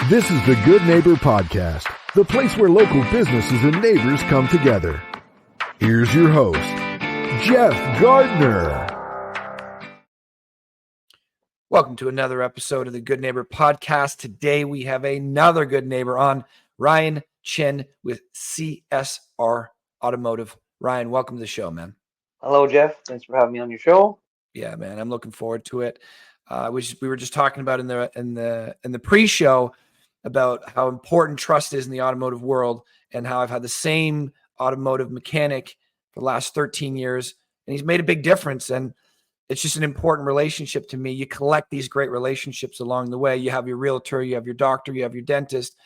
This is the Good Neighbor Podcast, the place where local businesses and neighbors come together. Here's your host, Jeff Gardner. Welcome to another episode of the Good Neighbor Podcast. Today we have another good neighbor on, Ryan Chin with CSR Automotive. Ryan, welcome to the show, man. Hello, Jeff. Thanks for having me on your show. Yeah, man, I'm looking forward to it. We were just talking about in the pre-show about how important trust is in the automotive world, and how I've had the same automotive mechanic for the last 13 years, and he's made a big difference. And it's just an important relationship to me. You collect these great relationships along the way. You have your realtor, you have your doctor, you have your dentist,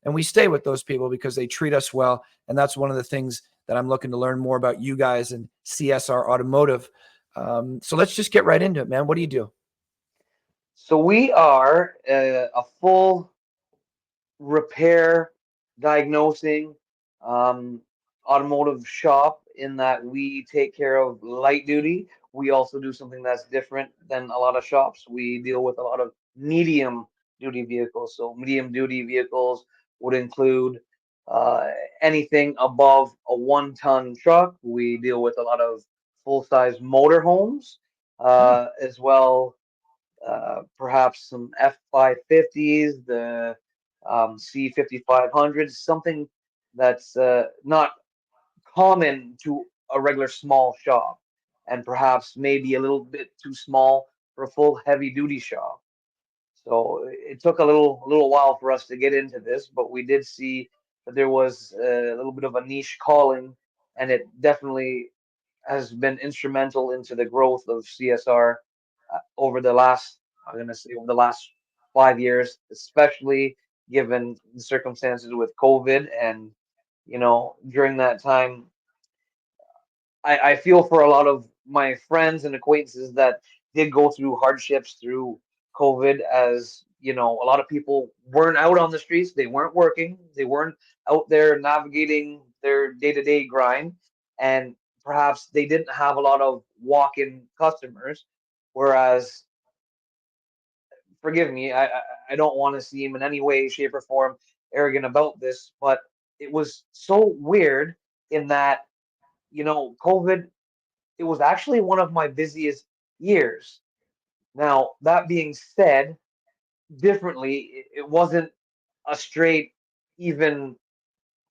and we stay with those people because they treat us well. And that's one of the things that I'm looking to learn more about you guys and CSR Automotive. So let's just get right into it, man. What do you do? So we are a full repair, diagnosing, automotive shop in that we take care of light duty. We also do something that's different than a lot of shops. We deal with a lot of medium duty vehicles. So medium duty vehicles would include anything above a 1-ton truck. We deal with a lot of full-size motorhomes, as well. Perhaps some F550s, the C5500s, something that's not common to a regular small shop, and perhaps maybe a little bit too small for a full heavy duty shop. So it took a little while for us to get into this, but we did see that there was a little bit of a niche calling, and it definitely has been instrumental into the growth of CSR over the last, I'm going to say, over the last 5 years, especially given the circumstances with COVID. And, you know, during that time, I feel for a lot of my friends and acquaintances that did go through hardships through COVID, as, you know, a lot of people weren't out on the streets, they weren't working, they weren't out there navigating their day-to-day grind, and perhaps they didn't have a lot of walk-in customers. Whereas, forgive me, I don't want to seem in any way, shape, or form arrogant about this, but it was so weird in that, you know, COVID, it was actually one of my busiest years. Now, that being said, differently, it wasn't a straight, even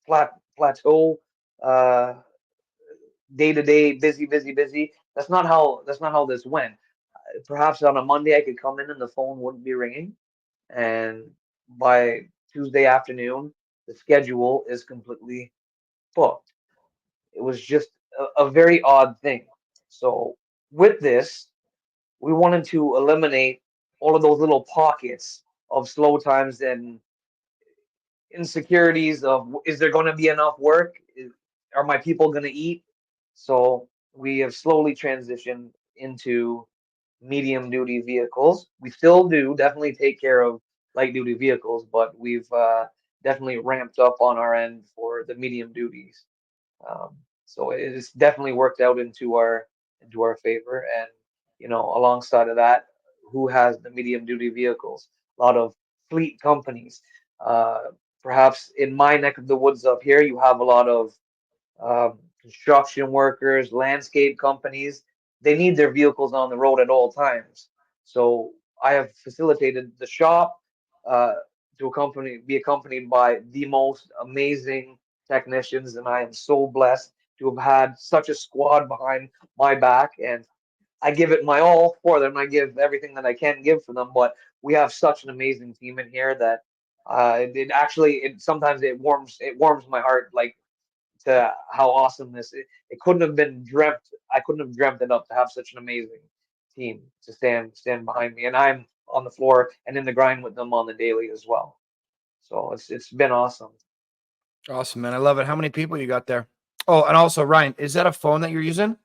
plateau, uh, day to day, busy, busy, busy. That's not how this went. Perhaps on a Monday I could come in and the phone wouldn't be ringing, and by Tuesday afternoon the schedule is completely booked. It was just a very odd thing. So with this, we wanted to eliminate all of those little pockets of slow times and insecurities of, is there going to be enough work? Are my people going to eat? So we have slowly transitioned into medium duty vehicles. We still do definitely take care of light duty vehicles, but we've definitely ramped up on our end for the medium duties. So it's definitely worked out into our favor. And, you know, alongside of that, who has the medium duty vehicles? A lot of fleet companies. Uh, Perhaps in my neck of the woods up here, you have a lot of construction workers, landscape companies. They need their vehicles on the road at all times. So I have facilitated the shop uh, be accompanied by the most amazing technicians, and I am so blessed to have had such a squad behind my back. And I give it my all for them. I give everything that I can give for them. But we have such an amazing team in here that it sometimes it warms my heart, like, to how awesome it couldn't have been dreamt. I couldn't have dreamt it up to have such an amazing team to stand behind me, and I'm on the floor and in the grind with them on the daily as well. So it's been awesome. Awesome, man. I love it. How many people you got there? Oh, and also, Ryan, is that a phone that you're using?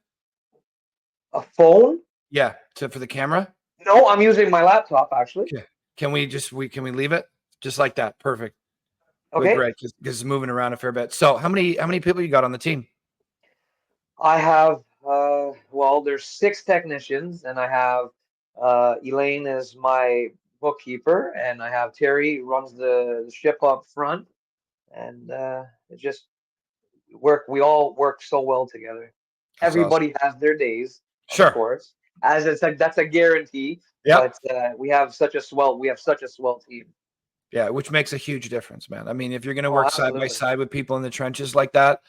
A phone? Yeah, for the camera? No, I'm using my laptop actually. Okay. Can we leave it just like that? Perfect. Good, Okay. great. Because it's moving around a fair bit. So how many people you got on the team? I have well, there's 6 technicians, and I have Elaine as my bookkeeper, and I have Terry who runs the ship up front, and it just we all work so well together. That's awesome. Everybody has their days, of Sure. course, as it's like that's a guarantee. Yep. But we have such a swell team. Yeah, which makes a huge difference, man. I mean, if you're going to Oh, work side by absolutely. side with people in the trenches like that,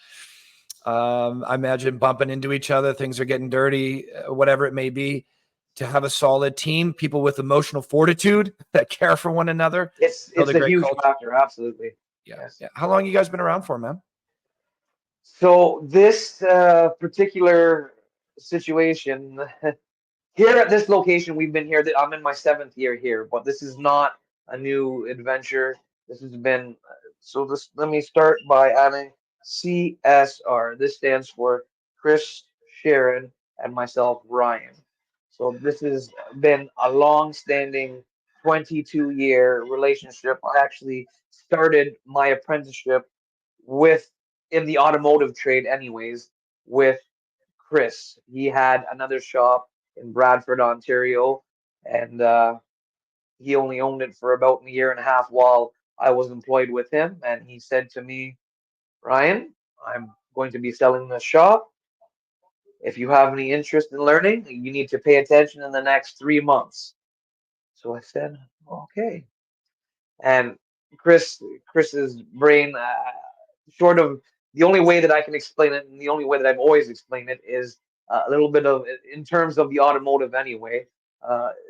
I imagine bumping into each other, things are getting dirty, whatever it may be. To have a solid team, people with emotional fortitude that care for one another. It's build a great huge culture. factor, absolutely. Yeah. Yes. Yeah. How long you guys been around for, man? So this particular situation here at this location, we've been here. I'm in my 7th year here, but this is not a new adventure. This has been let me start by adding CSR. This stands for Chris, Sharon, and myself, Ryan. So this has been a long-standing 22-year relationship. I actually started my apprenticeship with in the automotive trade anyways with Chris. He had another shop in Bradford, Ontario, and he only owned it for about a year and a half while I was employed with him. And he said to me, Ryan, I'm going to be selling this shop. If you have any interest in learning, you need to pay attention in the next 3 months. So I said, okay. And Chris's brain, short of the only way that I can explain it, and the only way that I've always explained it, is a little bit of, in terms of the automotive anyway,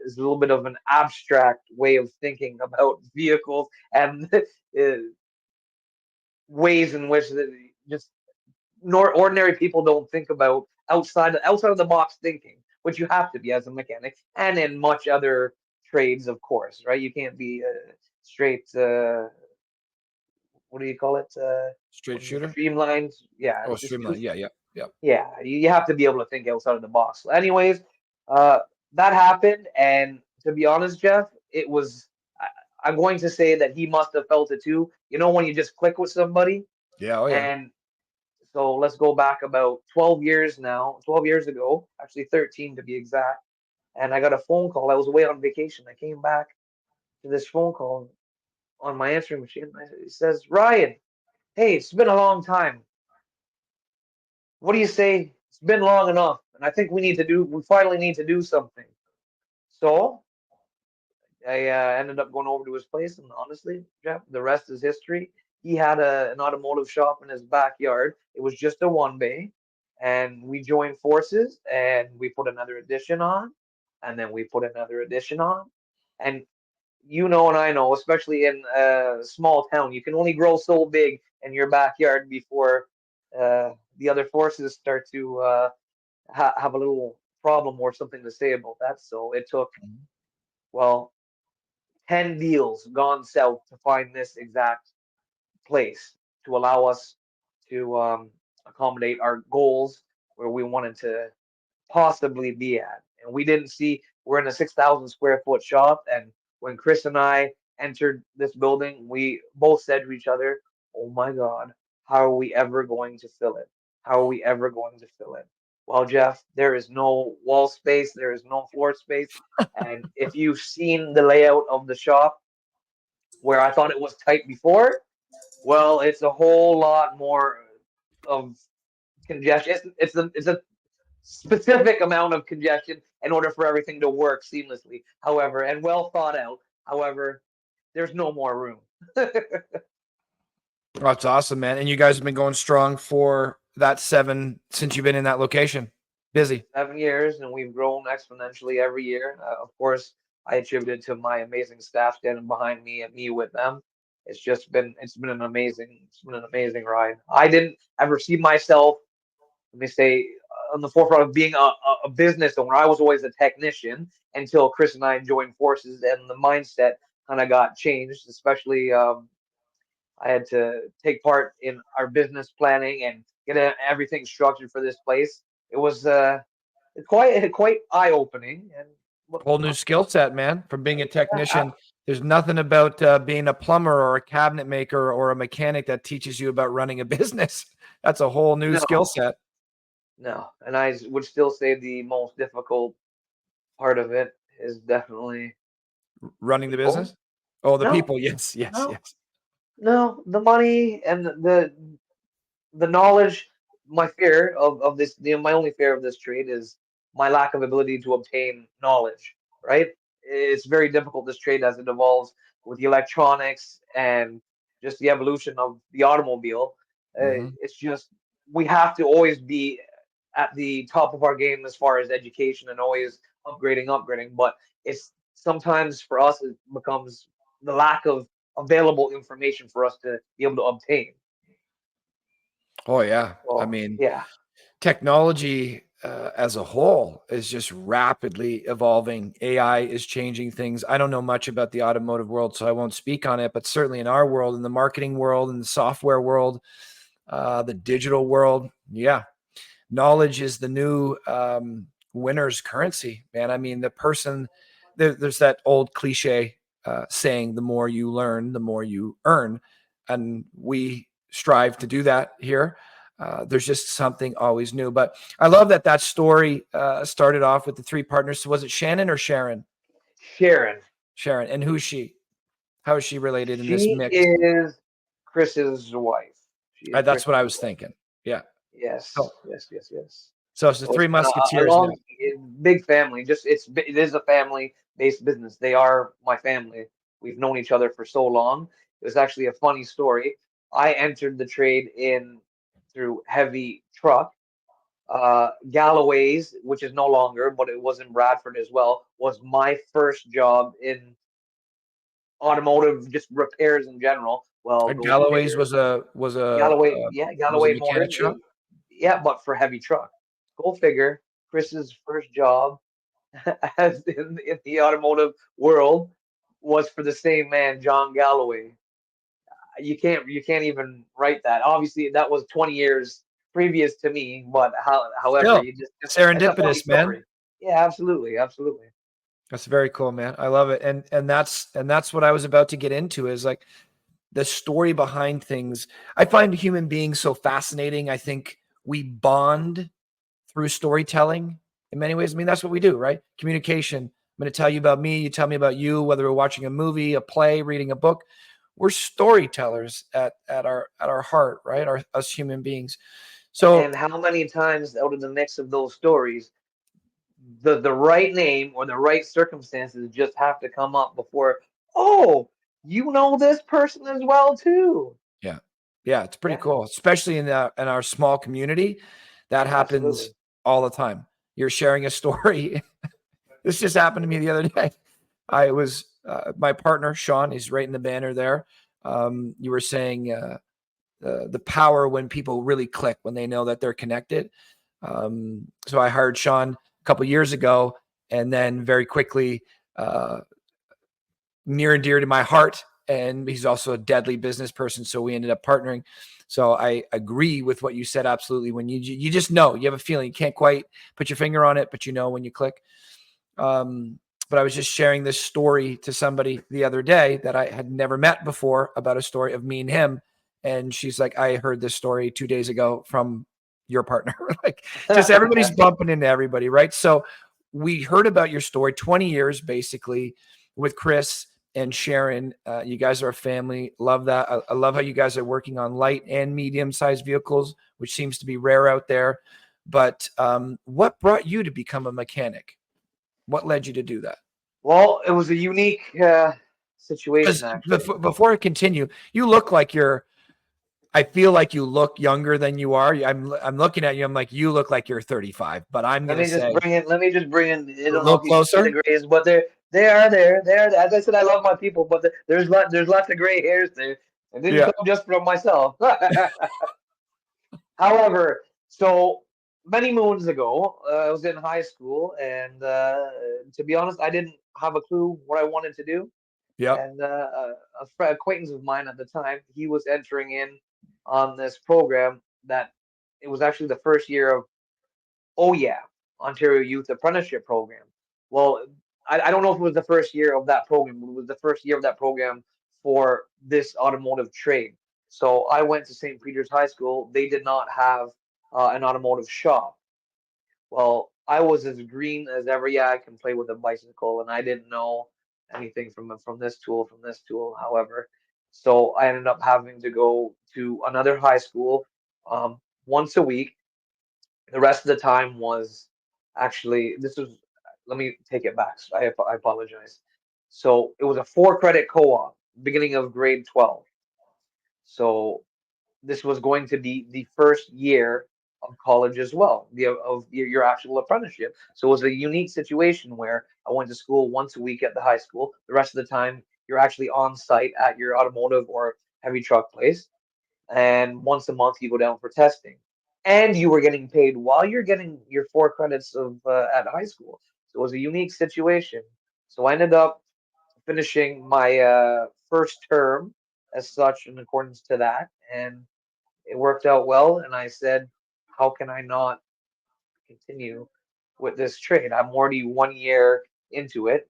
is a little bit of an abstract way of thinking about vehicles and ways in which just ordinary people don't think about outside of the box thinking, which you have to be as a mechanic and in much other trades, of course, right? You can't be straight. What do you call it? Straight shooter? Streamlined. Yeah. Oh, Just streamline. Yeah. Yeah. Yeah. yeah. You have to be able to think outside of the box. Anyways, that happened, and to be honest, Jeff, it was. I'm going to say that he must have felt it too. You know when you just click with somebody, Yeah. Oh, yeah. and so let's go back about 12 years now. 12 years ago, actually 13 to be exact. And I got a phone call. I was away on vacation. I came back to this phone call on my answering machine. It says, Ryan, hey, it's been a long time. What do you say? It's been long enough. And I think we finally need to do something. So I ended up going over to his place. And honestly, Jeff, the rest is history. He had an automotive shop in his backyard. It was just a one bay. And we joined forces and we put another addition on. And then we put another addition on. And you know, and I know, especially in a small town, you can only grow so big in your backyard before the other forces start to have a little problem or something to say about that. So it took, well, 10 deals gone south to find this exact place to allow us to accommodate our goals where we wanted to possibly be at. And we didn't see, we're in a 6,000 square foot shop. And when Chris and I entered this building, we both said to each other, oh my God, how are we ever going to fill it? How are we ever going to fill it? Well, Jeff, there is no wall space, there is no floor space. And if you've seen the layout of the shop where I thought it was tight before, well, it's a whole lot more of congestion. It's a specific amount of congestion in order for everything to work seamlessly. However, and well thought out. However, there's no more room. That's awesome, man. And you guys have been going strong for that since you've been in that location. Busy. 7 years, and we've grown exponentially every year. Of course, I attribute it to my amazing staff standing behind me and me with them. It's been an amazing ride. I didn't ever see myself, let me say, on the forefront of being a business owner. I was always a technician until Chris and I joined forces, and the mindset kind of got changed. Especially, I had to take part in our business planning and get everything structured for this place. It was quite eye opening and whole new skill set, man. From being a technician, there's nothing about being a plumber or a cabinet maker or a mechanic that teaches you about running a business. That's a whole new skill set. No, and I would still say the most difficult part of it is definitely Running the People? business? Oh, the No, people. Yes, yes, no, yes. no. The money and the knowledge. My fear of this, my only fear of this trade is my lack of ability to obtain knowledge. Right? It's very difficult this trade as it evolves with the electronics and just the evolution of the automobile. Hmm. It's just we have to always be at the top of our game as far as education and always upgrading. But it's sometimes for us it becomes the lack of available information for us to be able to obtain. Oh, yeah. I Well, mean, yeah, technology as a whole is just rapidly evolving. AI is changing things. I don't know much about the automotive world, so I won't speak on it, but certainly in our world, in the marketing world, in the software world, the digital world, yeah, knowledge is the new winner's currency, man. I mean, there's that old cliche saying, the more you learn, the more you earn. And we strive to do that here. There's just something always new. But I love that story started off with the three partners. So was it Shannon or Sharon? Sharon. Sharon. And who's she? How is she related in this She mix? is Chris's wife. She is That's what Chris's I was wife. thinking. Yeah. So, Yes. so it's the So it's three been a musketeers now. long, big family. Just it is a family-based business. They are my family. We've known each other for so long. It was actually a funny story. I entered the trade in through heavy truck. Galloway's, which is no longer, but it was in Bradford as well, was my first job in automotive, just repairs in general. Well, And go Galloway's figure. Galloway, yeah, was a Galloway mechanic Motors, shop. yeah, but for heavy truck. Go figure. Chris's first job as in the automotive world was for the same man, John Galloway. You can't even write that. Obviously, that was 20 years previous to me, but however, Still you just it's a funny serendipitous, man. story. Yeah, absolutely. That's very cool, man. I love it. And that's what I was about to get into is like the story behind things. I find human beings so fascinating. I think we bond through storytelling in many ways. I mean, that's what we do, right? Communication. I'm going to tell you about me, you tell me about you, whether we're watching a movie, a play, reading a book. We're storytellers at our heart, right? Us human beings. So And how many times out of the mix of those stories, the right name or the right circumstances just have to come up before, oh, you know this person as well too. yeah. Yeah, it's pretty Yeah, cool, especially in our small community. That happens absolutely. all the time. You're sharing a story. This just happened to me the other day. I was my partner Sean. He's right in the banner there. You were saying the power when people really click, when they know that they're connected. So I hired Sean a couple years ago, and then very quickly, near and dear to my heart, and he's also a deadly business person. So we ended up partnering. So I agree with what you said. Absolutely. When you just know, you have a feeling, you can't quite put your finger on it, but you know when you click. Um, but I was just sharing this story to somebody the other day that I had never met before about a story of me and him. And she's like, I heard this story 2 days ago from your partner. Like, just everybody's bumping into everybody, right? So we heard about your story, 20 years basically with Chris and Sharon. You guys are a family. Love that. I love how you guys are working on light and medium sized vehicles, which seems to be rare out there. But what brought you to become a mechanic? What led you to do that? Well, it was a unique situation Because actually. before I continue, you look like you're. I feel like you look younger than you are. I'm looking at you. I'm like, you look like you're 35, but I'm gonna say Let me just bring in. I a don't know little if you can see the closer. grays, but they are there. There. As I said, I love my people, but there's lots of gray hairs there. It didn't Yeah. come just from myself. However, so many moons ago, I was in high school, and to be honest, I didn't have a clue what I wanted to do. Yep. And acquaintance of mine at the time, he was entering in on this program that it was actually the first year of Oh yeah, Ontario Youth Apprenticeship Program. Well, I don't know if it was the first year of that program, but it was the first year of that program for this automotive trade. So I went to St. Peter's High School. They did not have an automotive shop. Well, I was as green as ever. Yeah, I can play with a bicycle, and I didn't know. anything from this tool, however. So I ended up having to go to another high school once a week. The rest of the time was actually, let me take it back. I apologize. So it was a 4 credit co-op, beginning of grade 12. So this was going to be the first year of college as well, of your actual apprenticeship. So it was a unique situation where I went to school once a week at the high school. The rest of the time, you're actually on site at your automotive or heavy truck place. And once a month, you go down for testing. And you were getting paid while you're getting your 4 credits of at high school. So it was a unique situation. So I ended up finishing my first term as such in accordance to that. And it worked out well, and I said, how can I not continue with this trade? I'm already 1 year into it.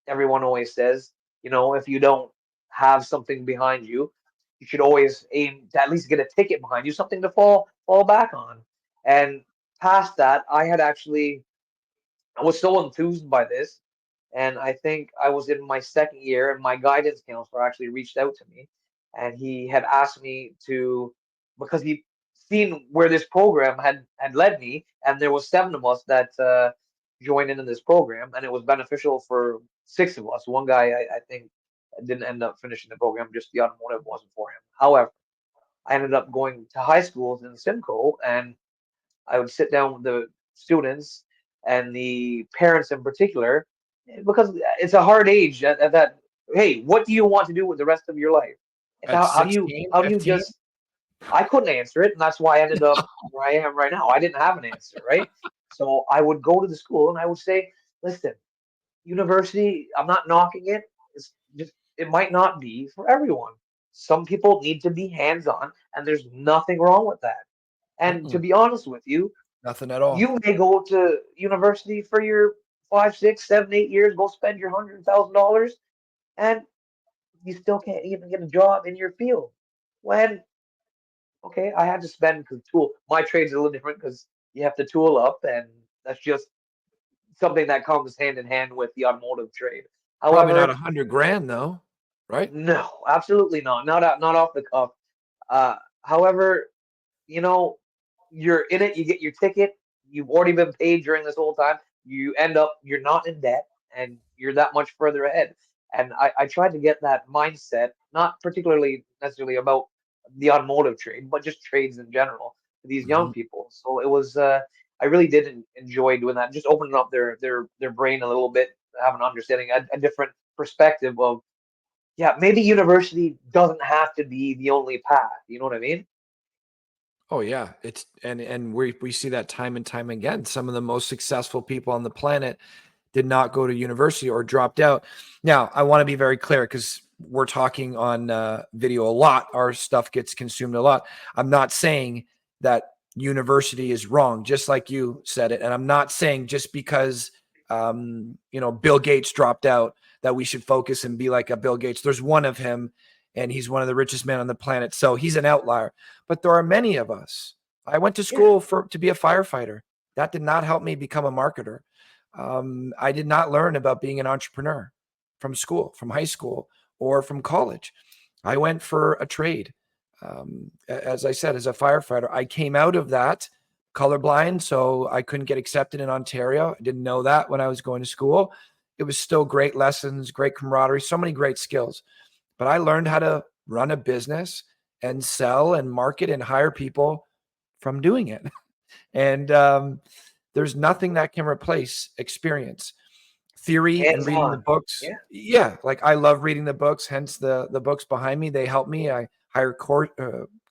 Everyone always says, if you don't have something behind you, you should always aim to at least get a ticket behind you, something to fall back on. And past that, I was so enthused by this. And I think I was in my second year, and my guidance counselor actually reached out to me, and he had asked me to, because he seen where this program had led me, and there was 7 of us that joined in this program, and it was beneficial for 6 of us. One guy, I think, didn't end up finishing the program; just the automotive wasn't for him. However, I ended up going to high schools in Simcoe, and I would sit down with the students and the parents in particular, because it's a hard age at that. Hey, what do you want to do with the rest of your life? It's At how do you 16, how do you 15? just? I couldn't answer it, and that's why I ended up where I am right now. I didn't have an answer, right? So I would go to the school and I would say, listen, university, I'm not knocking it. It's just, it might not be for everyone. Some people need to be hands on, and there's nothing wrong with that. And to Mm-mm, be honest with you, nothing at all. you may go to university for your 5, 6, 7, 8 years, go spend your $100,000, and you still can't even get a job in your field. When, okay, I had to spend, because tool, my trade's a little different because you have to tool up, and that's just something that comes hand in hand with the automotive trade. Probably not However, 100 grand though, right? no, absolutely not. Not off the cuff. However, you know, you're in it, you get your ticket, you've already been paid during this whole time, you end up, you're not in debt, and you're that much further ahead. And I tried to get that mindset, not particularly necessarily about the automotive trade, but just trades in general to these young Mhm. people. So it was, I really did enjoy doing that, just opening up their brain a little bit, have an understanding, a different perspective of, yeah, maybe university doesn't have to be the only path. You know what I mean? Oh yeah, it's and we see that time and time again. Some of the most successful people on the planet did not go to university or dropped out. Now, I want to be very clear because we're talking on video a lot. Our stuff gets consumed a lot. I'm not saying that university is wrong, just like you said it, and I'm not saying just because Bill Gates dropped out that we should focus and be like a Bill Gates. There's one of him, and he's one of the richest men on the planet, so he's an outlier. But there are many of us. I went to Yeah. school to be a firefighter. That did not help me become a marketer. I did not learn about being an entrepreneur from school, from high school, or from college. I went for a trade. As I said, as a firefighter, I came out of that colorblind, so I couldn't get accepted in Ontario. I didn't know that when I was going to school. It was still great lessons, great camaraderie, so many great skills. But I learned how to run a business and sell and market and hire people from doing it. And there's nothing that can replace experience. Theory and Hands reading the on. books. Yeah. Yeah, like I love reading the books, hence the books behind me. They help me. I hire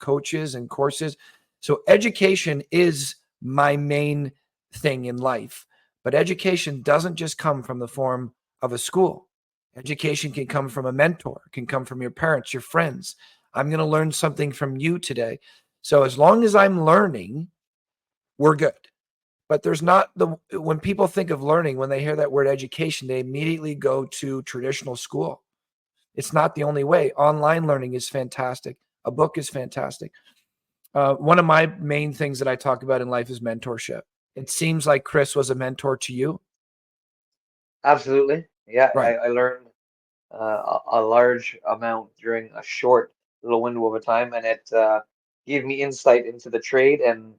coaches and courses. So education is my main thing in life. But education doesn't just come from the form of a school. Education can come from a mentor, can come from your parents, your friends. I'm going to learn something from you today. So as long as I'm learning, we're good. But there's not when people think of learning, when they hear that word education, they immediately go to traditional school. It's not the only way. Online learning is fantastic. A book is fantastic. One of my main things that I talk about in life is mentorship. It seems like Chris was a mentor to you. Absolutely. Yeah, Right. I learned a large amount during a short little window of a time, and it gave me insight into the trade and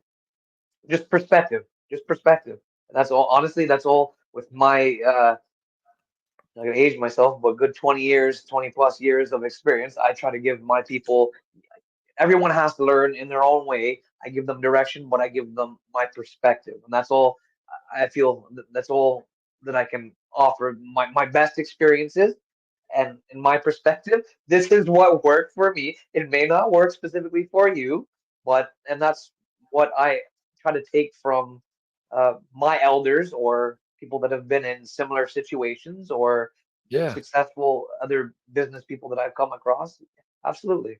just perspective, just perspective. And that's all. Honestly, that's all with my I'm not gonna age myself, but good 20 years, 20 plus years of experience. I try to give my people, everyone has to learn in their own way. I give them direction, but I give them my perspective. And that's all I feel that's all that I can offer. My best experiences and in my perspective, this is what worked for me. It may not work specifically for you, but and that's what I try to take from my elders or people that have been in similar situations or Yeah. successful other business people that I've come across. Absolutely.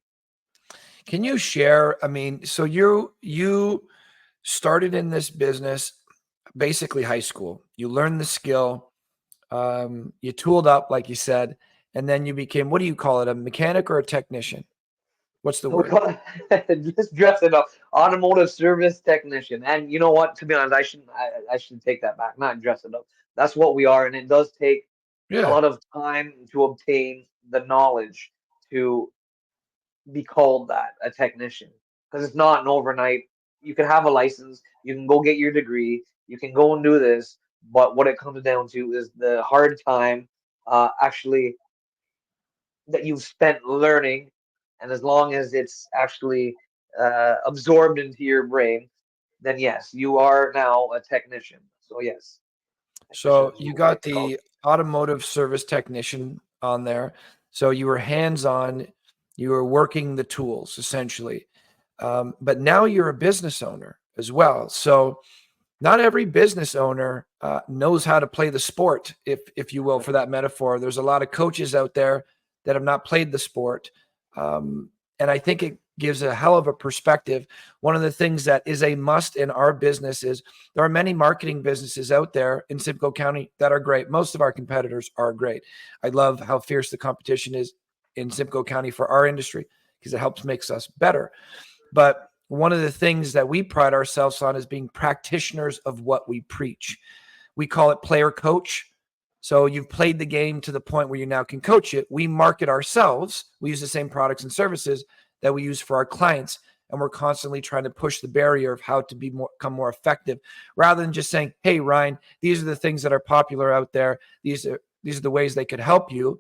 Can you share? I mean, so you started in this business basically high school. You learned the skill, you tooled up, like you said, and then you became, what do you call it, a mechanic or a technician? What's the word? Just dress it up. Automotive service technician. And you know what? To be honest, I should take that back. Not dress it up. That's what we are, and it does take a Yeah. lot of time to obtain the knowledge to be called that, a technician, because it's not an overnight. You can have a license, you can go get your degree, you can go and do this, but what it comes down to is the hard time actually that you've spent learning, and as long as it's actually absorbed into your brain, then yes, you are now a technician. So yes, technician So is you what got it's called. the automotive service technician on there. So you were hands-on, you were working the tools essentially. But now you're a business owner as well. So not every business owner knows how to play the sport, if you will, for that metaphor. There's a lot of coaches out there that have not played the sport, and I think it gives a hell of a perspective. One of the things that is a must in our business is there are many marketing businesses out there in Simcoe County that are great. Most of our competitors are great. I love how fierce the competition is in Simcoe County for our industry because it helps makes us better. But one of the things that we pride ourselves on is being practitioners of what we preach. We call it player coach. So you've played the game to the point where you now can coach it. We market ourselves. We use the same products and services that we use for our clients. And we're constantly trying to push the barrier of how to become more effective rather than just saying, hey, Ryan, these are the things that are popular out there. These are the ways they could help you.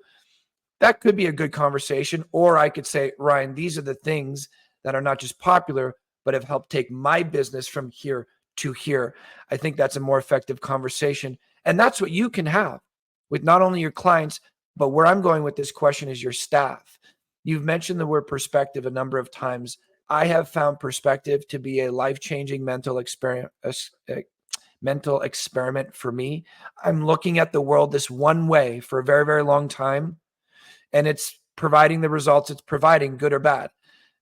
That could be a good conversation. Or I could say, Ryan, these are the things that are not just popular, but have helped take my business from here to here. I think that's a more effective conversation. And that's what you can have with not only your clients, but where I'm going with this question is your staff. You've mentioned the word perspective a number of times. I have found perspective to be a life-changing mental experiment for me. I'm looking at the world this one way for a very, very long time, and it's providing the results it's providing, good or bad.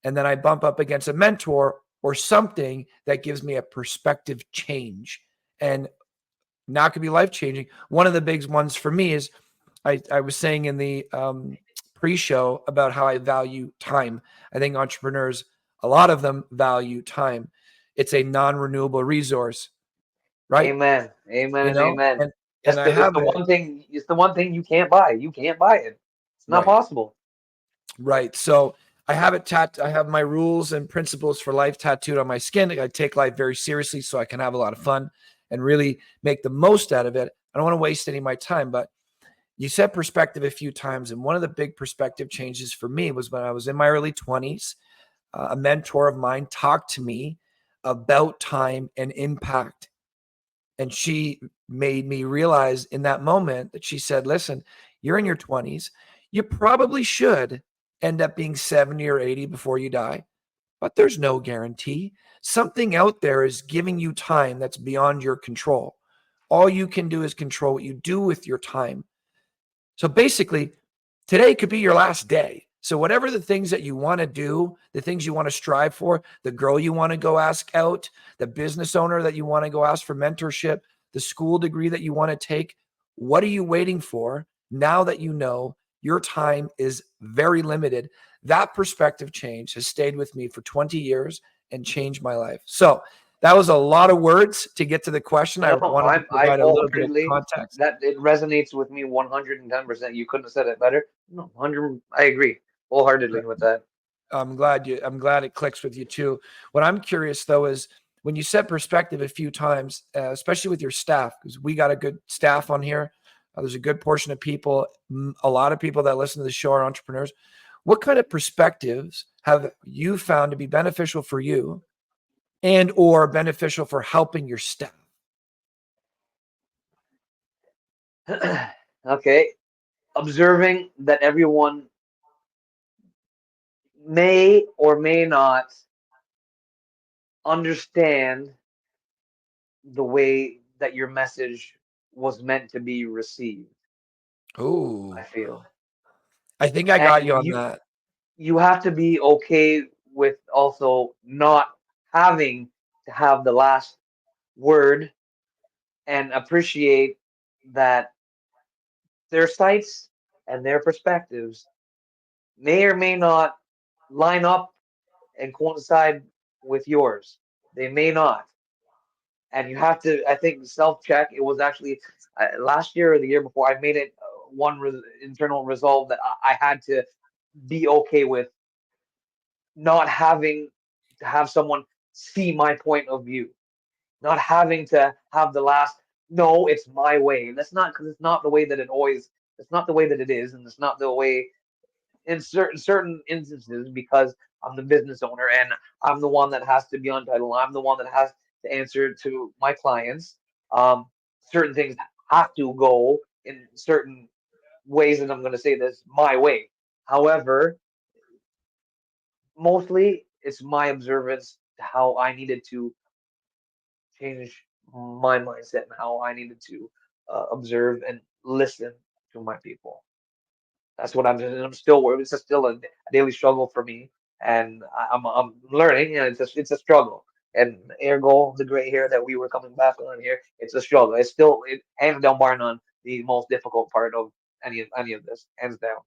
And then I bump up against a mentor or something that gives me a perspective change. And now it could be life changing. One of the big ones for me is I was saying in the pre-show about how I value time. I think entrepreneurs, a lot of them value time. It's a non-renewable resource, right? Amen. Amen You and know, amen. and I It's have the it. one thing. It's the one thing you can't buy. You can't buy it. It's not Right. possible. Right. So I have it I have my rules and principles for life tattooed on my skin. I take life very seriously so I can have a lot of fun and really make the most out of it. I don't want to waste any of my time, but you said perspective a few times. And one of the big perspective changes for me was when I was in my early 20s. A mentor of mine talked to me about time and impact. And she made me realize in that moment that she said, listen, you're in your 20s. You probably should end up being 70 or 80 before you die, but there's no guarantee. Something out there is giving you time that's beyond your control. All you can do is control what you do with your time. So basically, today could be your last day. So whatever the things that you want to do, the things you want to strive for, the girl you want to go ask out, the business owner that you want to go ask for mentorship, the school degree that you want to take, what are you waiting for now that you know your time is very limited? That perspective change has stayed with me for 20 years and changed my life. So That was a lot of words to get to the question. I No, wanted to I provide a little bit of wholeheartedly, context. that it resonates with me 110%. You couldn't have said it better. No, 100. I agree wholeheartedly with that. I'm glad it clicks with you too. What I'm curious though is when you set perspective a few times, especially with your staff, because we got a good staff on here. There's a good portion of people, a lot of people that listen to the show are entrepreneurs. What kind of perspectives have you found to be beneficial for you and or beneficial for helping your staff? Okay. Observing that everyone may or may not understand the way that your message was meant to be received. Oh, I feel. I think I got And you on that. you have to be okay with also not having to have the last word, and appreciate that their sights and their perspectives may or may not line up and coincide with yours. They may not. And you have to, I think, self check. It was actually last year or the year before, I made it internal resolve that I had to be okay with not having to have someone see my point of view, not having to have the last, no, it's my way. That's not, because it's not the way that it always, it's not the way that it is, and it's not the way in certain instances, because I'm the business owner and I'm the one that has to be on title. I'm the one that has to answer to my clients. Certain things have to go in certain ways, and I'm going to say this my way. However, mostly it's my observance to how I needed to change my mindset and how I needed to observe and listen to my people. That's what I'm doing. I'm still working. It's still a daily struggle for me, and I'm learning, and it's a struggle. And ergo, the gray hair that we were coming back on here, it's a struggle. It's still, hands down, bar none, the most difficult part of any of this, hands down,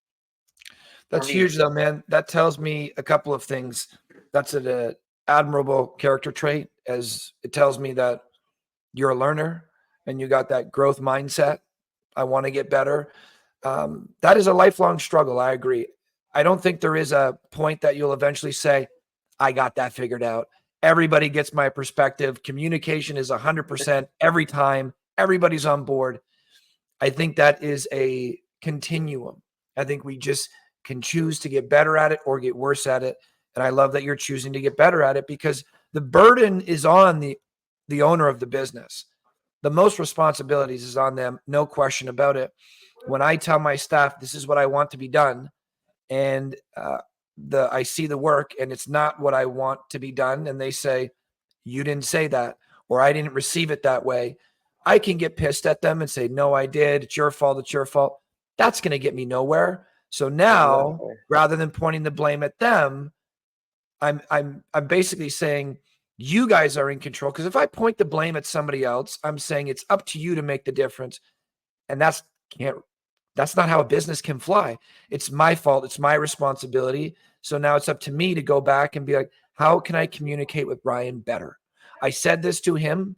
for That's me. huge though, man. That tells me a couple of things. That's an admirable character trait, as it tells me that you're a learner and you got that growth mindset. I want to get better. That is a lifelong struggle. I agree. I don't think there is a point that you'll eventually say, I got that figured out. Everybody gets my perspective. Communication is 100% every time. Everybody's on board. I think that is a continuum. I think we just can choose to get better at it or get worse at it. And I love that you're choosing to get better at it, because the burden is on the owner of the business. The most responsibilities is on them, no question about it. When I tell my staff, this is what I want to be done, and I see the work and it's not what I want to be done, and they say, you didn't say that, or I didn't receive it that way, I can get pissed at them and say, no, I did. It's your fault. It's your fault. That's going to get me nowhere. So now, Exactly. rather than pointing the blame at them, I'm basically saying you guys are in control. Because if I point the blame at somebody else, I'm saying it's up to you to make the difference. And that's not how a business can fly. It's my fault. It's my responsibility. So now it's up to me to go back and be like, how can I communicate with Brian better? I said this to him.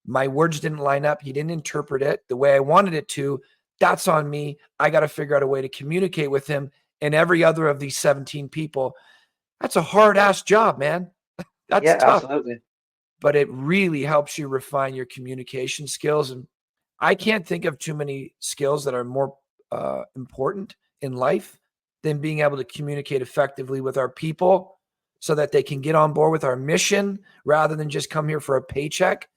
My words didn't line up. He didn't interpret it the way I wanted it to. That's on me. I got to figure out a way to communicate with him and every other of these 17 people. That's a hard ass job, man. That's Yeah, tough, absolutely. but it really helps you refine your communication skills. And I can't think of too many skills that are more important in life than being able to communicate effectively with our people so that they can get on board with our mission rather than just come here for a paycheck,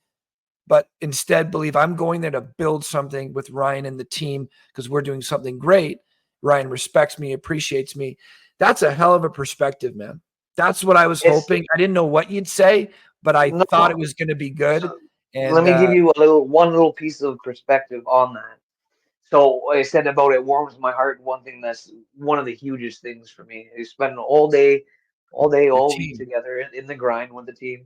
but instead believe I'm going there to build something with Ryan and the team because we're doing something great. Ryan respects me, appreciates me. That's a hell of a perspective, man. That's what I was It's hoping. I didn't know what you'd say, but I thought it no. was going to be good. So let And me give you one little piece of perspective on that. So I said about it warms my heart. One thing that's one of the hugest things for me is spend the all week team. together in the grind with the team.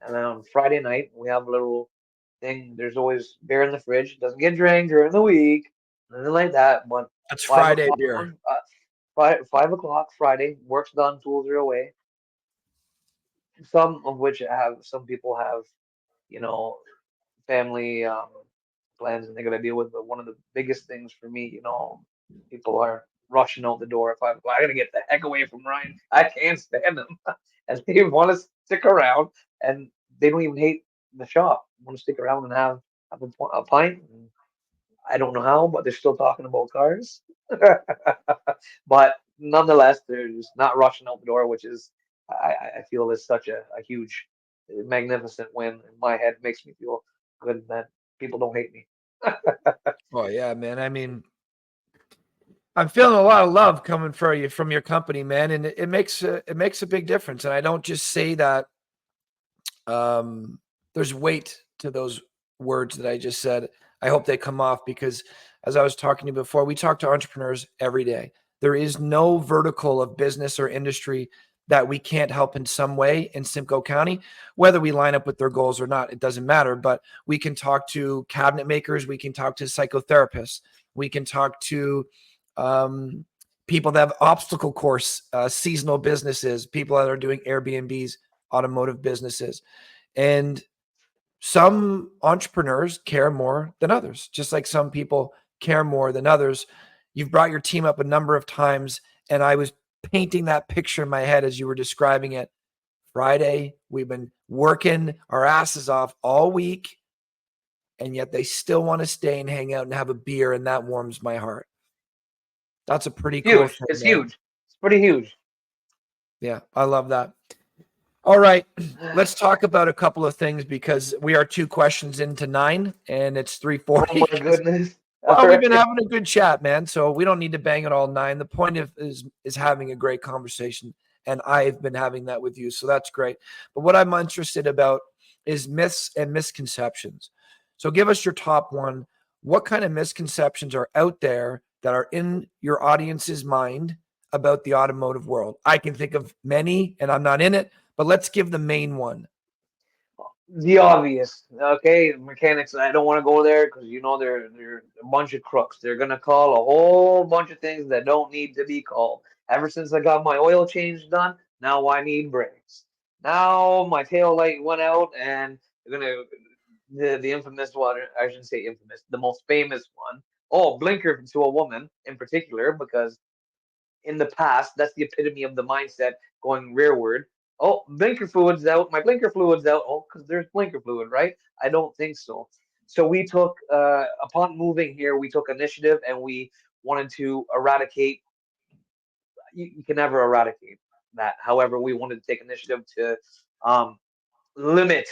And then on Friday night, we have a little thing. There's always beer in the fridge. Doesn't get drank during the week, nothing like that. But That's 5 o'clock Friday beer. on 5 o'clock Friday, work's done, tools are away. some of which some people have, family plans and they're gonna deal with. But one of the biggest things for me, people are rushing out the door. If I gotta get the heck away from Ryan, I can't stand them, and they want to stick around, and they don't even hate the shop. Want to stick around and have a pint. And I don't know how, but they're still talking about cars. But nonetheless, they're just not rushing out the door, which is I feel is such a huge, magnificent win in my head. Makes me feel good that people don't hate me. Oh yeah, man. I mean, I'm feeling a lot of love coming for you from your company, man, and it makes a big difference. And I don't just say that. There's weight to those words that I just said. I hope they come off because, as I was talking to you before, we talk to entrepreneurs every day. There is no vertical of business or industry that we can't help in some way in Simcoe County, whether we line up with their goals or not. It doesn't matter. But we can talk to cabinet makers, we can talk to psychotherapists, we can talk to people that have obstacle course, seasonal businesses, people that are doing Airbnbs, automotive businesses. And some entrepreneurs care more than others, just like some people care more than others. You've brought your team up a number of times, and I was painting that picture in my head as you were describing it. Friday, we've been working our asses off all week, and yet they still want to stay and hang out and have a beer, and that warms my heart. That's a pretty cool Huge. thing, It's man. huge. It's pretty huge. Yeah, I love that. All right, let's talk about a couple of things because we are 2 questions into 9 and it's Oh 3:40. my goodness. All Well, we've been right. having a good chat, man. So we don't need to bang it all 9. The point is having a great conversation, and I've been having that with you, so that's great. But what I'm interested about is myths and misconceptions. So give us your top one. What kind of misconceptions are out there that are in your audience's mind about the automotive world? I can think of many, and I'm not in it, but let's give the main one. The obvious. Okay, mechanics. I don't want to go there because they're a bunch of crooks. They're gonna call a whole bunch of things that don't need to be called. Ever since I got my oil change done, now I need brakes. Now my tail light went out, and they're gonna the infamous one. I shouldn't say infamous. The most famous one. Oh, blinker to a woman in particular, because in the past, that's the epitome of the mindset going rearward. Oh, blinker fluid's out. My blinker fluid's out. Oh, because there's blinker fluid, right? I don't think so. So we took, upon moving here, we took initiative and we wanted to eradicate. You can never eradicate that. However, we wanted to take initiative to um, limit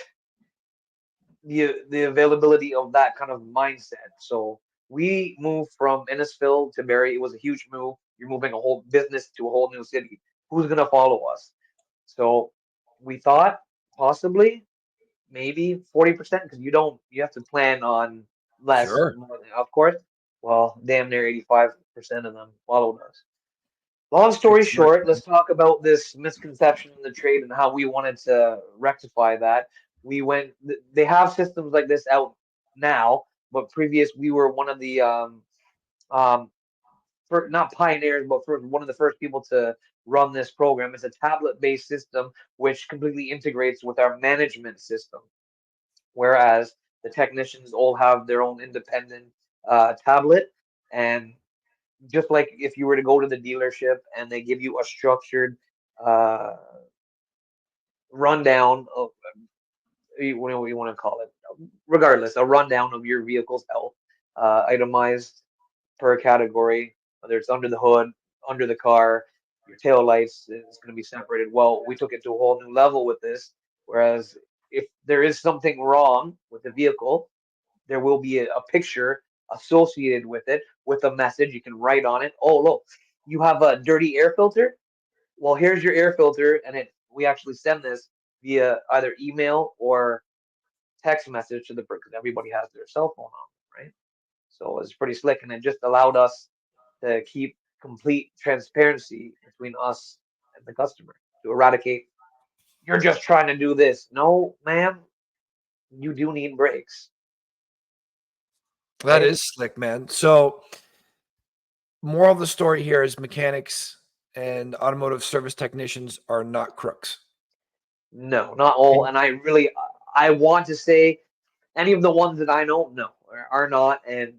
the availability of that kind of mindset. So we moved from Innisfil to Barrie. It was a huge move. You're moving a whole business to a whole new city. Who's gonna follow us? So we thought possibly maybe 40% because you have to plan on less, Sure. of course. Well, damn near 85% of them followed us. Long Good story work, short, man. let's talk about this misconception in the trade and how we wanted to rectify that. They have systems like this out now, but we were one of the um, not pioneers, but one of the first people to run this program. It's a tablet-based system which completely integrates with our management system, whereas the technicians all have their own independent tablet. And just like if you were to go to the dealership and they give you a structured uh, rundown of what you want to call it, regardless, a rundown of your vehicle's health, itemized per category, whether it's under the hood, under the car, your tail lights is going to be separated. Well, we took it to a whole new level with this. Whereas if there is something wrong with the vehicle, there will be a picture associated with it with a message you can write on it. Oh, look, you have a dirty air filter. Well, here's your air filter, and we actually send this via either email or text message to the because everybody has their cell phone on, right? So it's pretty slick, and it just allowed us to keep complete transparency between us and the customer to eradicate. You're just trying to do this. No, ma'am, you do need brakes. That Okay. is slick, man. So, moral of the story here is mechanics and automotive service technicians are not crooks. No, not all. And And I want to say any of the ones that I know, no, are not. And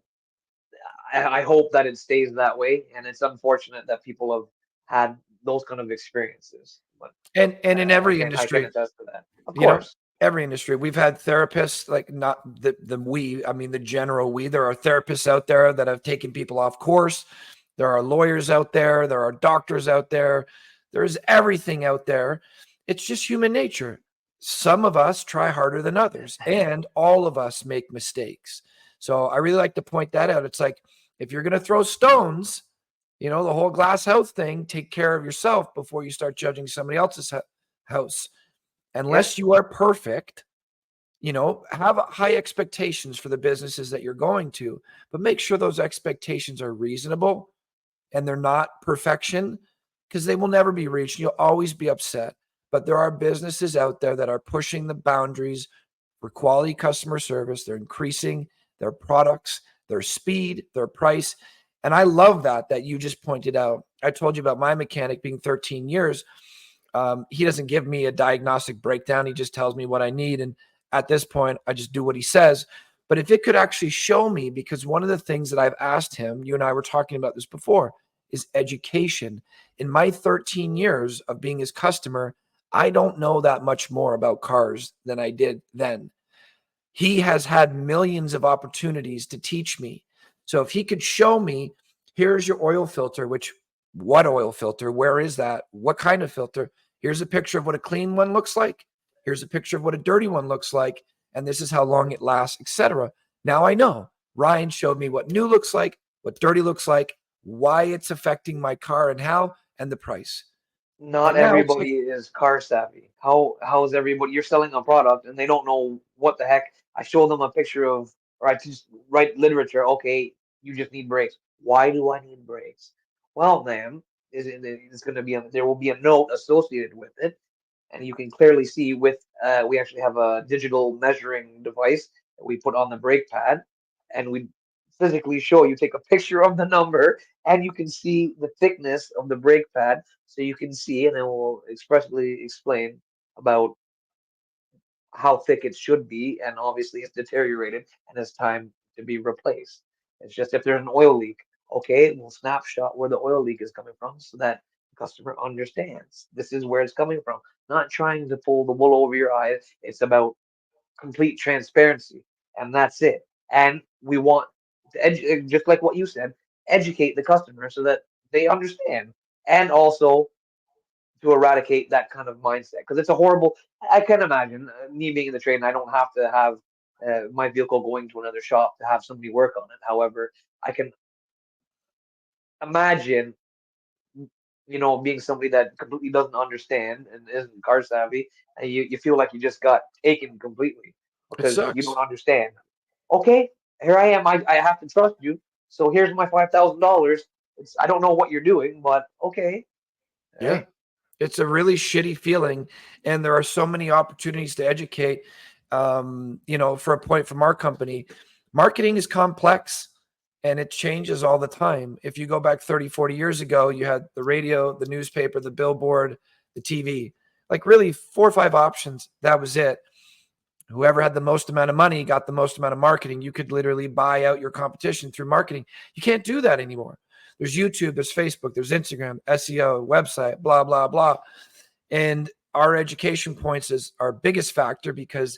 I hope that it stays that way. And it's unfortunate that people have had those kind of experiences. But and in every I can industry, attest to that. Of you know, course. every industry, we've had therapists, like not I mean, the general we, there are therapists out there that have taken people off course. There are lawyers out there. There are doctors out there. There's everything out there. It's just human nature. Some of us try harder than others, and all of us make mistakes. So I really like to point that out. It's like, if you're going to throw stones, the whole glass house thing, take care of yourself before you start judging somebody else's house. Yep. Unless you are perfect, have high expectations for the businesses that you're going to, but make sure those expectations are reasonable and they're not perfection, because they will never be reached. You'll always be upset. But there are businesses out there that are pushing the boundaries for quality customer service. They're increasing their products, their speed, their price. And I love that you just pointed out. I told you about my mechanic being 13 years. He doesn't give me a diagnostic breakdown. He just tells me what I need. And at this point, I just do what he says. But if it could actually show me, because one of the things that I've asked him, you and I were talking about this before, is education. In my 13 years of being his customer, I don't know that much more about cars than I did then. He has had millions of opportunities to teach me. So if he could show me, here's your oil filter, what oil filter? Where is that? What kind of filter? Here's a picture of what a clean one looks like. Here's a picture of what a dirty one looks like. And this is how long it lasts, etc. Now I know. Ryan showed me what new looks like, what dirty looks like, why it's affecting my car and how, and the price. Not And now it's like, everybody is car savvy. How is everybody? You're selling a product and they don't know what the heck. I show them a picture of, or I just write literature. Okay, you just need brakes. Why do I need brakes? Well, ma'am, it's going to be there will be a note associated with it, and you can clearly see with we actually have a digital measuring device that we put on the brake pad, and we physically show you take a picture of the number, and you can see the thickness of the brake pad, so you can see, and then we'll expressly explain about how thick it should be, and obviously it's deteriorated and it's time to be replaced. It's just if there's an oil leak, okay, we'll snapshot where the oil leak is coming from so that the customer understands this is where it's coming from. Not trying to pull the wool over your eyes. It's about complete transparency, and that's it. And we want to just like what you said, educate the customer so that they understand, and also to eradicate that kind of mindset, because it's a horrible. I can imagine me being in the trade, and I don't have to have my vehicle going to another shop to have somebody work on it. However, I can imagine, being somebody that completely doesn't understand and isn't car savvy, and you feel like you just got taken completely it because you don't sucks. understand. Okay, here I am. I have to trust you. So here's my $5,000. I don't know what you're doing, but okay. Yeah. Right. It's a really shitty feeling. And there are so many opportunities to educate. For a point from our company, marketing is complex and it changes all the time. If you go back 30, 40 years ago, you had the radio, the newspaper, the billboard, the TV, like really 4 or 5 options. That was it. Whoever had the most amount of money got the most amount of marketing. You could literally buy out your competition through marketing. You can't do that anymore. There's YouTube, there's Facebook, there's Instagram, SEO, website, blah, blah, blah. And our education points is our biggest factor, because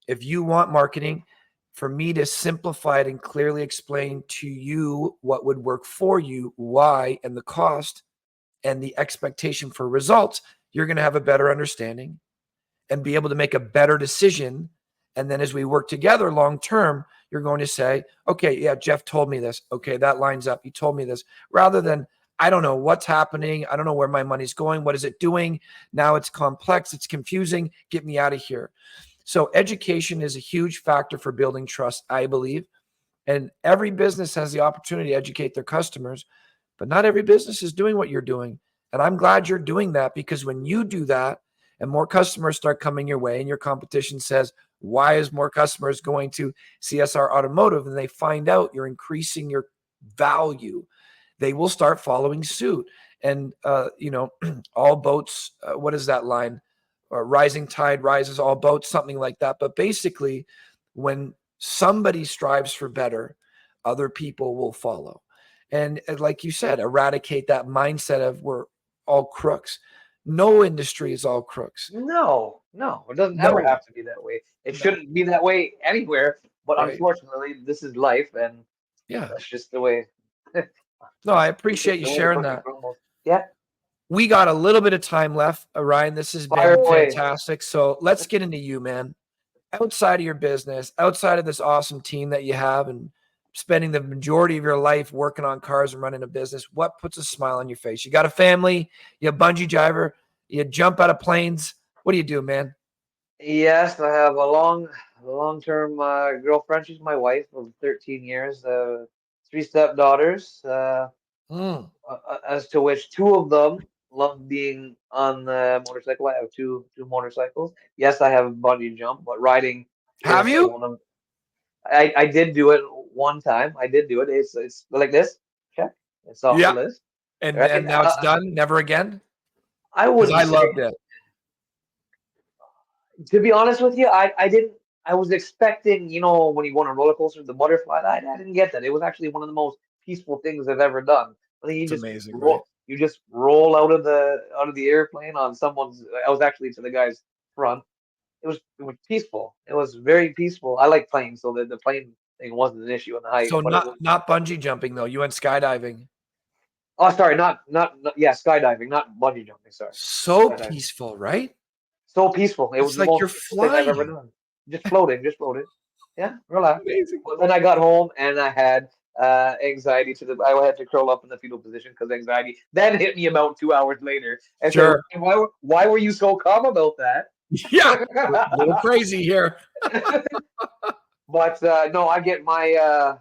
if you want marketing, for me to simplify it and clearly explain to you what would work for you, why, and the cost and the expectation for results, you're going to have a better understanding and be able to make a better decision. And then as we work together long term, you're going to say, okay, yeah, Jeff told me this. Okay, that lines up. He told me this. Rather than, I don't know what's happening. I don't know where my money's going. What is it doing? Now it's complex. It's confusing. Get me out of here. So education is a huge factor for building trust, I believe. And every business has the opportunity to educate their customers, but not every business is doing what you're doing. And I'm glad you're doing that, because when you do that and more customers start coming your way and your competition says, why is more customers going to CSR Automotive? And they find out you're increasing your value, they will start following suit. And, all boats, what is that line? or rising tide rises all boats, something like that. But basically, when somebody strives for better, other people will follow. And like you said, eradicate that mindset of we're all crooks. No industry is all crooks. No, it doesn't ever have to be that way. It shouldn't be that way anywhere. But unfortunately, this is life, and that's just the way. No, I appreciate you sharing that. Yeah. We got a little bit of time left, Ryan. This has been fantastic. So let's get into you, man. Outside of your business, outside of this awesome team that you have and spending the majority of your life working on cars and running a business, what puts a smile on your face? You got a family, you're a bungee driver, you jump out of planes. What do you do, man? Yes, I have a long-term girlfriend. She's my wife of 13 years, 3 stepdaughters, as to which 2 of them love being on the motorcycle. I have two motorcycles. Yes, I have a bungee jump, but riding. Have you? One of, I did do it one time. I did do it. It's like this. Check. It's off the list. And now it's done. Never again. I wouldn't. I loved it. To be honest with you, I didn't. I was expecting, when you go on a roller coaster, the butterfly. I didn't get that. It was actually one of the most peaceful things I've ever done. I think it's amazing. You just roll out of the airplane on someone's. I was actually to the guy's front. It was peaceful. It was very peaceful. I like planes, so the plane thing wasn't an issue in the height. So not bungee jumping though. You went skydiving. Oh, sorry, not skydiving, not bungee jumping. Sorry. So peaceful, right? So peaceful. It was like you're flying. I've ever done. Just floating. Yeah, relax. Amazing. But then I got home and I had anxiety I had to curl up in the fetal position because anxiety then hit me about 2 hours later. And sure. So, why were you so calm about that? Yeah, a little crazy here. But no, I get my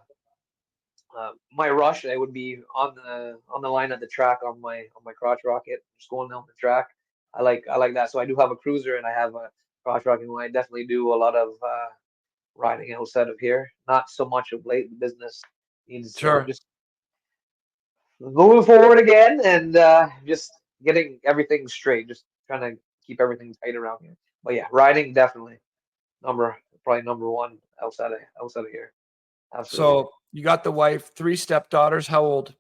my rush. I would be on the line at the track on my crotch rocket, just going down the track. I like that. So I do have a cruiser and I have a crotch rocket. I definitely do a lot of riding outside of here. Not so much of late. The business needs just moving forward again and just getting everything straight. Just trying to keep everything tight around here. But yeah, riding definitely probably number one outside of here. Absolutely. So you got the wife, 3 stepdaughters. How old?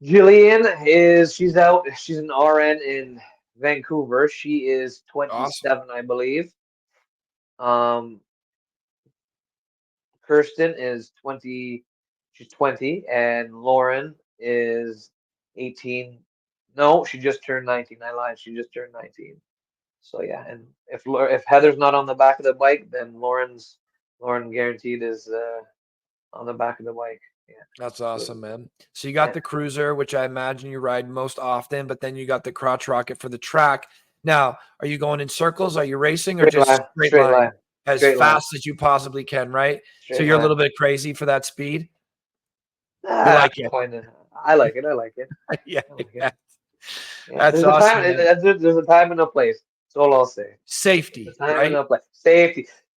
Jillian she's out. She's an RN in Vancouver. She is 27, awesome. I believe. Kirsten is 20. She's 20, and Lauren is 18. No, she just turned 19. I lied. She just turned 19. So yeah, and if Heather's not on the back of the bike, then Lauren guaranteed is on the back of the bike. Yeah. That's awesome, man. So you got the cruiser, which I imagine you ride most often, but then you got the crotch rocket for the track. Now, are you going in circles? Are you racing or just straight line? As fast as you possibly can, right? So you're a little bit crazy for that speed? You like it? I like it. Yeah. That's awesome. There's a time and a place. That's all I'll say. Safety, right?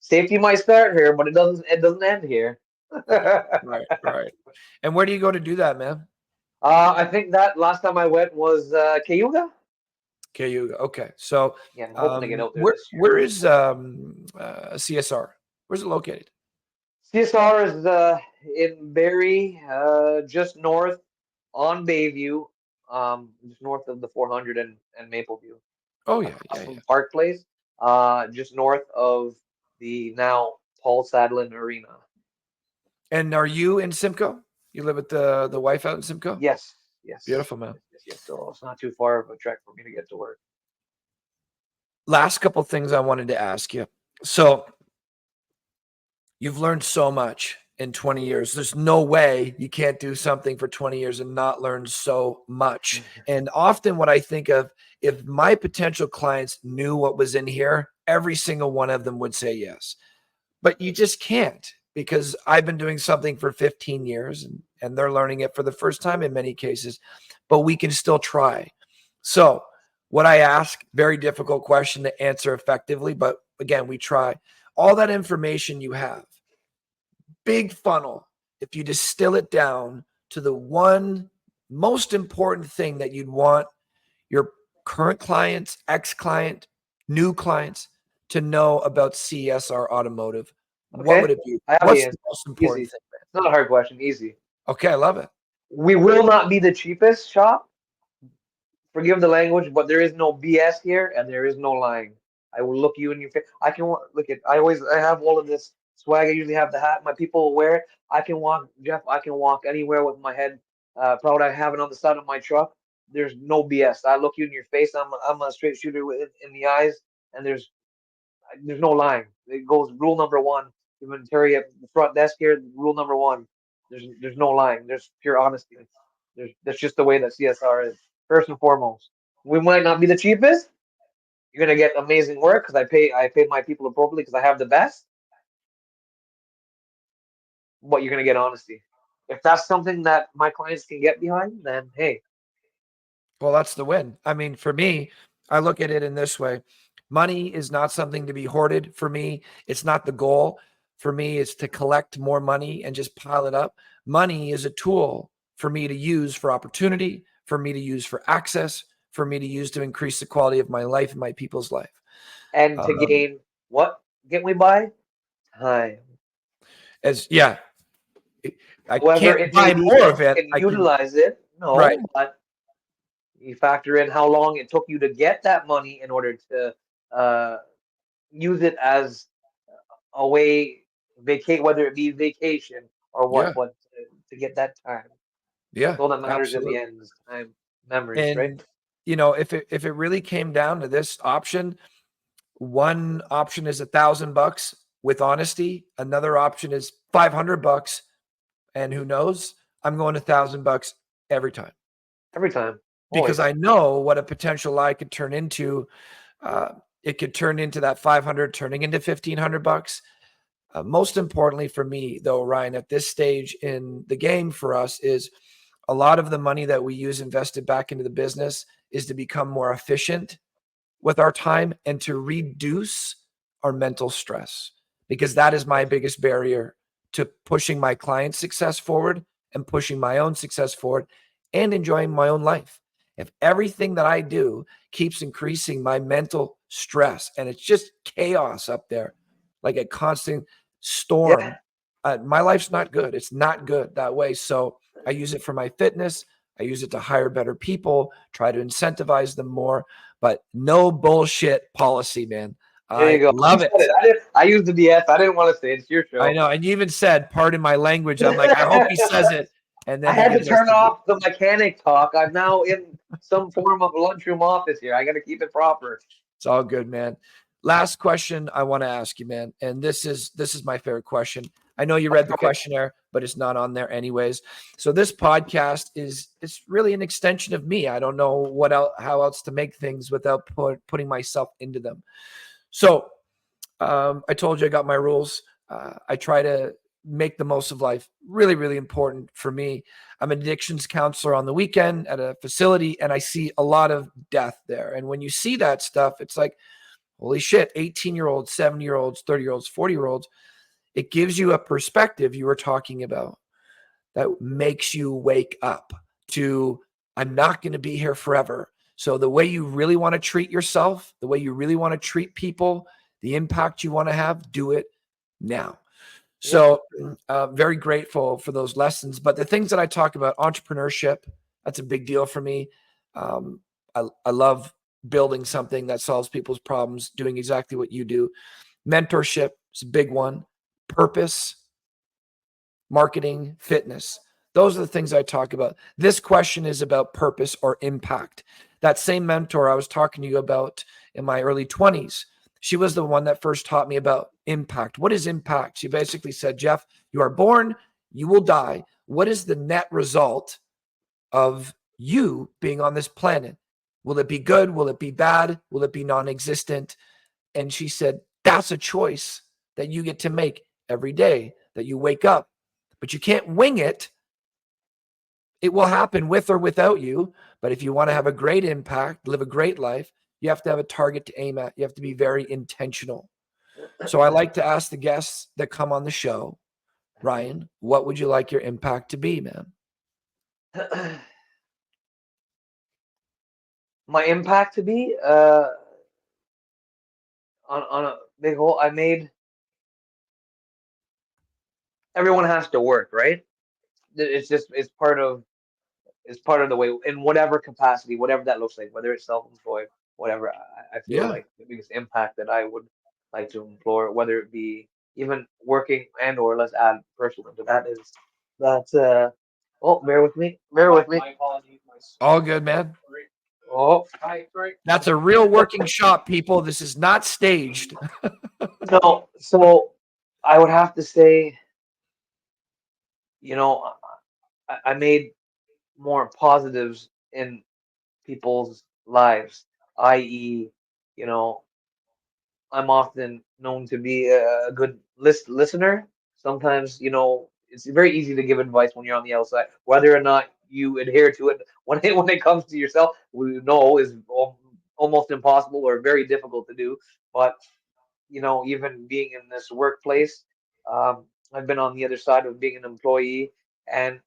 Safety might start here, but it doesn't end here. Right. And where do you go to do that, man? I think that last time I went was Cayuga. Okay. So yeah, I'm hoping to get out there where is CSR? Where's it located? CSR is in Barrie, just north on Bayview, just north of the 400 and Mapleview. Oh yeah. Park Place, just north of the now Paul Sadlin Arena. And are you in Simcoe? You live with the wife out in Simcoe? Yes. Beautiful, man. Yes. So it's not too far of a trek for me to get to work. Last couple things I wanted to ask you. So you've learned so much in 20 years. There's no way you can't do something for 20 years and not learn so much. And often what I think of, if my potential clients knew what was in here, every single one of them would say yes. But you just can't, because I've been doing something for 15 years and they're learning it for the first time in many cases, but we can still try. So what I ask, very difficult question to answer effectively, but again, we try. All that information you have, big funnel, if you distill it down to the one most important thing that you'd want your current clients, ex-client, new clients to know about CSR Automotive, what would Okay. it be? I have the What's the answer. most Easy. important thing, man? It's not a hard question. Easy. Okay, I love it. We will not be the cheapest shop. Forgive the language, but there is no BS here and there is no lying. I will look you in your face. I have all of this swag. I usually have the hat. My people will wear it. I can walk, Jeff. I can walk anywhere with my head proud. I have it on the side of my truck. There's no BS. I look you in your face. I'm a straight shooter in the eyes, and there's no lying. It goes rule number one. Even Terry at the front desk here, rule number one. There's no lying. There's pure honesty. That's just the way that CSR is. First and foremost, we might not be the cheapest. You're gonna get amazing work because I pay my people appropriately because I have the best. But you're gonna get honesty. If that's something that my clients can get behind, then hey, Well, that's the win. I mean, for me, I look at it in this way. Money is not something to be hoarded for me. It's not the goal. For me, it's to collect more money and just pile it up. Money is a tool for me to use for opportunity, for me to use for access, for me to use to increase the quality of my life and my people's life. and to Um, gain what get we by time. yeah, I However, can't it may buy be more that of you it. can I can, utilize it. right. No, but you factor in how long it took you to get that money in order to uh, use it as a way vacate, whether it be vacation or what, Yeah. but to get that time. Yeah, All that matters in the absolutely. end is time, memories, right? And if it really came down to this option, one option is $1,000 with honesty. Another option is $500, and who knows? I'm going $1,000 every time Every time, because always. I know what a potential lie could turn into. Uh, it could turn into that 500 turning into $1,500. Most importantly for me, though, Ryan, at this stage in the game for us is a lot of the money that we use invested back into the business is to become more efficient with our time and to reduce our mental stress, because that is my biggest barrier to pushing my client's success forward and pushing my own success forward and enjoying my own life. If everything that I do keeps increasing my mental stress and it's just chaos up there, like a constant Yeah, storm, my life's not good. It's not good that way. So I use it for my fitness. I use it to hire better people, try to incentivize them more, but no bullshit policy, man. there you I go. You love said it. it. I used the BS. I didn't want to say it. It's your I show. know. And you even said, pardon my language. I'm like, I hope he says it. And I then he had to gives us turn the, off the mechanic talk. I'm now in some form of lunchroom office here. I got to keep it proper. it's all good, man. Last question I want to ask you, man. And this is my favorite question. I know you read the Okay. questionnaire, but it's not on there anyways. So this podcast it's really an extension of me. I don't know what else, how else to make things without putting myself into them. So I told you I got my rules. I try to make the most of life. Really, really important for me. I'm an addictions counselor on the weekend at a facility, and I see a lot of death there. And when you see that stuff, it's like, holy shit, 18-year-olds, 70-year-olds, 30-year-olds, 40-year-olds. It gives you a perspective you were talking about that makes you wake up to, I'm not going to be here forever. So the way you really want to treat yourself, the way you really want to treat people, the impact you want to have, do it now. Yeah. So very grateful for those lessons. But the things that I talk about, entrepreneurship, that's a big deal for me. I love building something that solves people's problems, doing exactly what you do. Mentorship is a big one. Purpose, marketing, fitness. Those are the things I talk about. This question is about purpose or impact. That same mentor I was talking to you about in my early 20s, she was the one that first taught me about impact. What is impact? She basically said, Jeff, you are born, you will die. What is the net result of you being on this planet? Will it be good? Will it be bad? Will it be non-existent? And she said, that's a choice that you get to make every day that you wake up. But you can't wing it. It will happen with or without you. But if you want to have a great impact, live a great life, you have to have a target to aim at. You have to be very intentional. So I like to ask the guests that come on the show, Ryan, what would you like your impact to be, man? my impact to be on a big whole. I made everyone has to work, right? It's part of the way in whatever capacity, whatever that looks like, whether it's self-employed, whatever. I feel Yeah. like the biggest impact that I would like to employ, whether it be even working and or let's add personal to that is that. Oh, bear with me. Bear with me. My apologies. All good, man. Oh, Hi, sorry. That's a real working shop, people. This is not staged. no. So I would have to say, you know, I made more positives in people's lives, i.e., you know, I'm often known to be a good listener. Sometimes, you know, it's very easy to give advice when you're on the outside, whether or not you adhere to it. When it comes to yourself, we know is almost impossible or very difficult to do. But you know, even being in this workplace, I've been on the other side of being an employee, and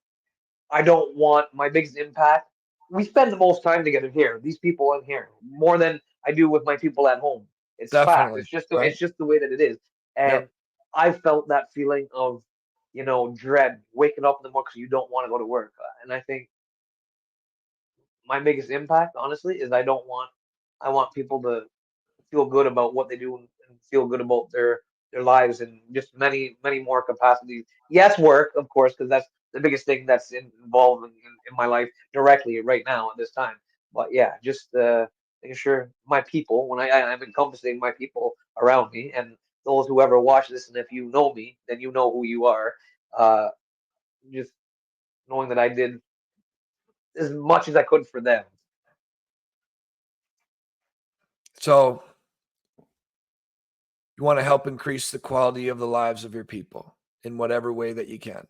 I don't want my biggest impact. We spend the most time together here, these people in here, more than I do with my people at home. It's fact. Definitely. It's just Right? it's just the way that it is. And Yep. I felt that feeling of, you know, dread, waking up in the morning because you don't want to go to work. And I think my biggest impact, honestly, is I want people to feel good about what they do and feel good about their lives and just many more capacities. Yes, work, of course, because that's the biggest thing that's involved in my life directly right now at this time. But yeah, just making sure my people, when I'm encompassing my people around me and those who ever watch this, and if you know me, then you know who you are. Uh, just knowing that I did as much as I could for them. So you want to help increase the quality of the lives of your people in whatever way that you can,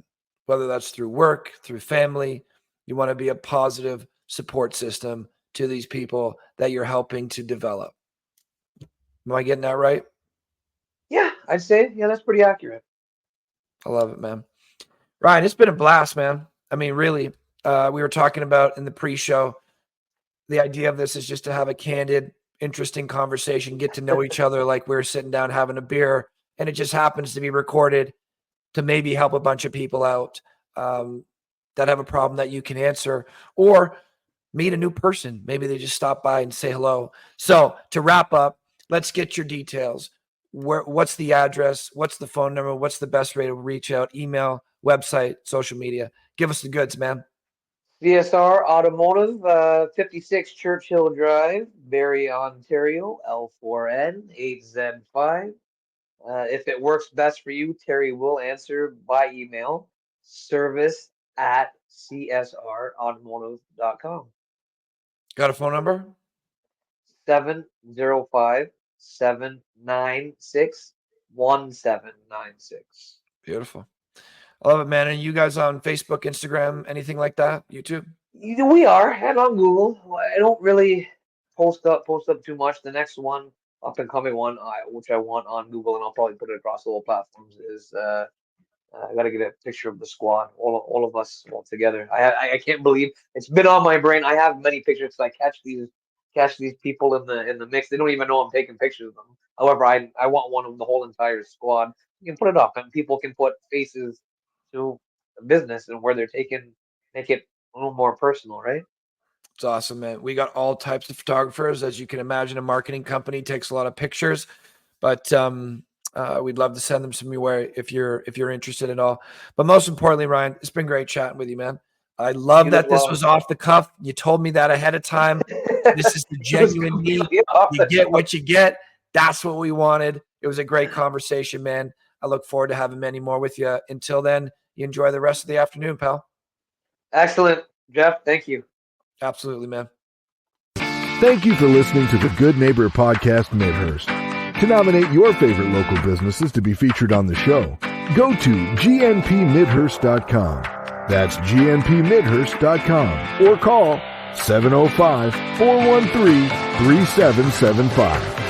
whether that's through work, through family. You want to be a positive support system to these people that you're helping to develop. Am I getting that right? Yeah, I'd say, yeah, that's pretty accurate. I love it, man. Ryan, it's been a blast, man. I mean, really, we were talking about in the pre-show, the idea of this is just to have a candid, interesting conversation, get to know each other like we're sitting down having a beer, and it just happens to be recorded to maybe help a bunch of people out that have a problem that you can answer, or meet a new person. Maybe they just stop by and say hello. So to wrap up, let's get your details. What's the address? What's the phone number? What's the best way to reach out? Email, website, social media. Give us the goods, man. CSR Automotive, 56 Churchill Drive, Barrie, Ontario, L4N 8Z5. If it works best for you, Terry will answer by email, service@csrautomotive.com. Got a phone number? 705-796-1796. Beautiful. I love it, man. And you guys on Facebook, Instagram, anything like that? YouTube? We are, and on Google. I don't really post up too much. The next one, up and coming one, which I want on Google, and I'll probably put it across all platforms, is I got to get a picture of the squad, all of us all together. I can't believe it's been on my brain. I have many pictures. I catch these people in the mix. They don't even know I'm taking pictures of them. However, I want one of the whole entire squad. You can put it up, and people can put faces to the business and where they're taking, make it a little more personal, right? It's awesome, man. We got all types of photographers. As you can imagine, a marketing company takes a lot of pictures, but we'd love to send them some your way if you're interested at all. But most importantly, Ryan, it's been great chatting with you, man. I love that this was off the cuff. You told me that ahead of time. This is the genuine me. You get what you get. That's what we wanted. It was a great conversation, man. I look forward to having many more with you. Until then, you enjoy the rest of the afternoon, pal. Excellent, Jeff. Thank you. Absolutely, man. Thank you for listening to the Good Neighbor Podcast Midhurst. To nominate your favorite local businesses to be featured on the show, go to gnpmidhurst.com. That's gnpmidhurst.com or call 705-413-3775.